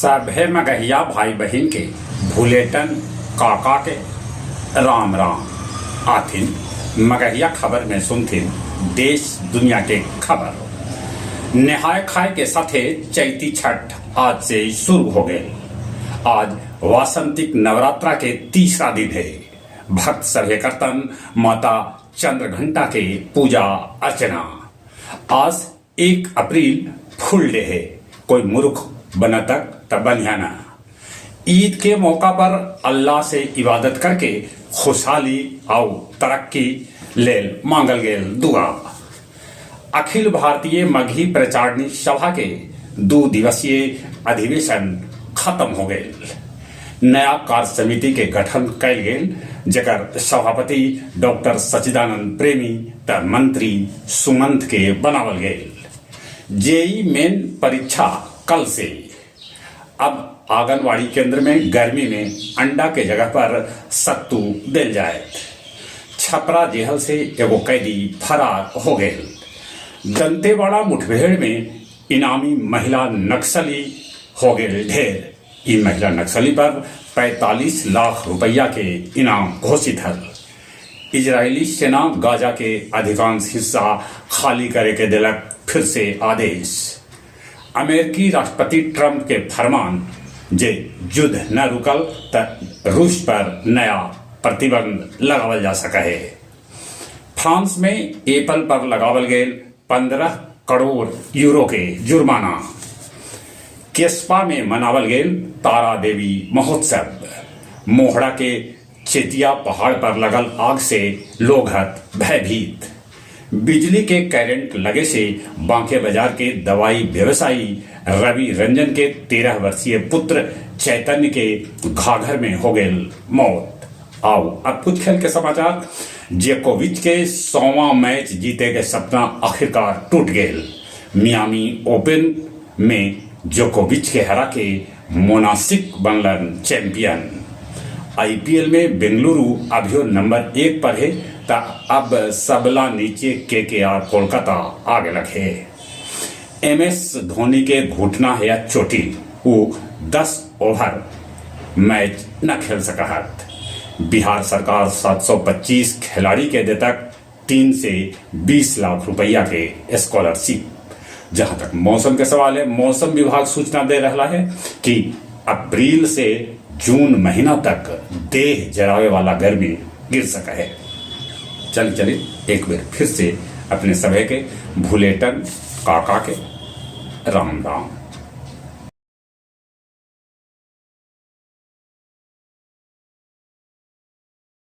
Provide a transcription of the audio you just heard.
सभे मगहिया भाई बहन के भूलेटन काका के राम राम आथिन। मगहिया खबर में सुनथिन देश दुनिया के खबर। नहाय खाए के साथे चैती छठ आज से शुरू हो गए। आज वासंतिक नवरात्रा के तीसरा दिन है। भक्त सभे करतन माता चंद्रघंटा के पूजा अर्चना। आज 1 अप्रैल फुल डे है। कोई मूर्ख बना तक तब बनियाना। ईद के मौका पर अल्लाह से इबादत करके खुशहाली और तरक्की लेल मांगल गेल दुआ। अखिल भारतीय मगही प्रचारणी सभा के 2 दिवसीय अधिवेशन खत्म हो गए। नया कार्य समिति के गठन कल गेल, जकर सभापति डॉक्टर सच्चिदानंद प्रेमी त मंत्री सुमंत के बनावल गेल। जेई मेन परीक्षा कल से। अब आंगनवाड़ी केंद्र में गर्मी में अंडा के जगह पर सत्तू दिल जाए। छपरा जेल से एगो कैदी फरार हो गए। दंतेवाड़ा मुठभेड़ में इनामी महिला नक्सली हो गए ढेर। ई महिला नक्सली पर 45 लाख रुपया के इनाम घोषित है। इजरायली सेना गाजा के अधिकांश हिस्सा खाली करे के दिलक फिर से आदेश। अमेरिकी राष्ट्रपति ट्रंप के फरमान जे युद्ध न रुकल त रूस पर नया प्रतिबंध लगावल जा सका है। फ्रांस में एप्पल पर लगावल गए 15 करोड़ यूरो के जुर्माना। केस्पा में मनावल गए तारा देवी महोत्सव। मोहड़ा के चेतिया पहाड़ पर लगल आग से लोग भयभीत। बिजली के करंट लगे से बांके बाजार के दवाई व्यवसायी रवि रंजन के 13 वर्षीय पुत्र चैतन्य के घाघर में हो गए मौत। आओ अब कुछ खेल के समाचार। जोकोविच के 100वां मैच जीते के सपना आखिरकार टूट गए। मियामी ओपन में जोकोविच के हरा के मोनासिक बनलन चैंपियन। आईपीएल में बेंगलुरु अभियो नंबर 1 पर है ता अब सबला नीचे केकेआर कोलकाता आगे लगे। एमएस धोनी के घुटना है या चोटी, वो 10 ओवर मैच न खेल सका है। बिहार सरकार 725 खिलाड़ी के दे तक 3 से 20 लाख रुपया के स्कॉलरशिप। जहां तक मौसम के सवाल है, मौसम विभाग सूचना दे रहा है कि अप्रैल से जून महीना तक देह जरावे वाला गर्मी गिर सका है। चलिए एक बार फिर से अपने सभी के भूलेटन काका के राम राम।